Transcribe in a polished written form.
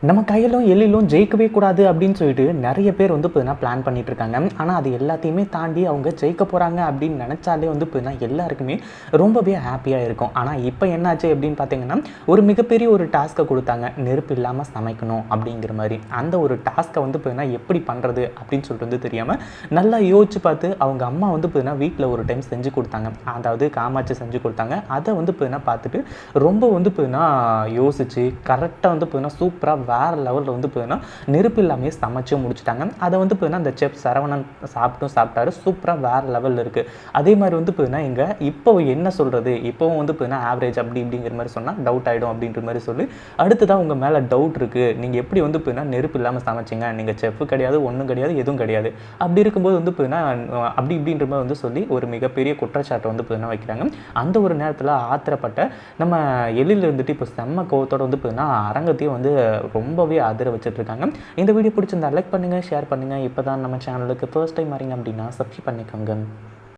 நம்ம கையிலும் எள்ளிலும் ஜெயிக்கவே கூடாது அப்படின்னு சொல்லிட்டு நிறைய பேர் வந்து பார்த்தீங்கன்னா பிளான் பண்ணிட்டு இருக்காங்க. ஆனால் அது எல்லாத்தையுமே தாண்டி அவங்க ஜெயிக்க போகிறாங்க அப்படின்னு நினச்சாலே வந்து பார்த்தீங்கன்னா எல்லாருக்குமே ரொம்பவே ஹாப்பியாக இருக்கும். ஆனால் இப்போ என்னாச்சு அப்படின்னு பார்த்தீங்கன்னா ஒரு மிகப்பெரிய ஒரு டாஸ்க்கை கொடுத்தாங்க, நெருப்பு இல்லாமல் சமைக்கணும் அப்படிங்கிற மாதிரி. அந்த ஒரு டாஸ்க்கை வந்து பார்த்தீங்கன்னா எப்படி பண்ணுறது அப்படின்னு சொல்லிட்டு வந்து தெரியாமல் நல்லா யோசிச்சு பார்த்து அவங்க அம்மா வந்து பார்த்தீங்கன்னா வீட்டில் ஒரு டைம் செஞ்சு கொடுத்தாங்க. அதாவது காமாட்சி செஞ்சு கொடுத்தாங்க. அதை வந்து பார்த்தீங்கன்னா பார்த்துட்டு ரொம்ப வந்து பார்த்தீங்கன்னா யோசிச்சு கரெக்டாக வந்து பார்த்தீங்கன்னா சூப்பராக வேறு லெவலில் வந்து பார்த்தீங்கன்னா நெருப்பு இல்லாமே சமைச்சும் முடிச்சுட்டாங்க. அதை வந்து பார்த்தீங்கன்னா அந்த செஃப் சரவணன் சாப்பிட்டாரு. சூப்பராக வேறு லெவலில் இருக்குது. அதே மாதிரி வந்து பார்த்தீங்கன்னா இங்கே இப்போ என்ன சொல்கிறது, இப்போவும் வந்து பார்த்தீங்கன்னா ஆவரேஜ் அப்படிங்கிற மாதிரி சொன்னால் டவுட் ஆகிடும் அப்படின்ற மாதிரி சொல்லி அடுத்ததான் உங்கள் மேலே டவுட் இருக்குது, நீங்கள் எப்படி வந்து பார்த்தீங்கன்னா நெருப்பு இல்லாமல் சமைச்சிங்க, நீங்கள் செஃப் கிடையாது, ஒன்றும் கிடையாது, எதுவும் கிடையாது, அப்படி இருக்கும்போது வந்து பார்த்தீங்கன்னா அப்படின்ற மாதிரி வந்து சொல்லி ஒரு மிகப்பெரிய குற்றச்சாட்டை வந்து பார்த்தீங்கன்னா வைக்கிறாங்க. அந்த ஒரு நேரத்தில் ஆத்திரப்பட்ட நம்ம எழில் இருந்துட்டு இப்போ செம்ம கோவத்தோடு வந்து பார்த்தீங்கன்னா அரங்கத்தையும் வந்து ரொம்பவே அதிர வச்சுட்ருக்காங்க. இந்த வீடியோ பிடிச்சிருந்தா லைக் பண்ணுங்கள், ஷேர் பண்ணுங்கள். இப்போ தான் நம்ம சேனலுக்கு ஃபர்ஸ்ட் டைம் வரீங்க அப்படின்னா சப்ஸ்கிரைப் பண்ணிக்கோங்க.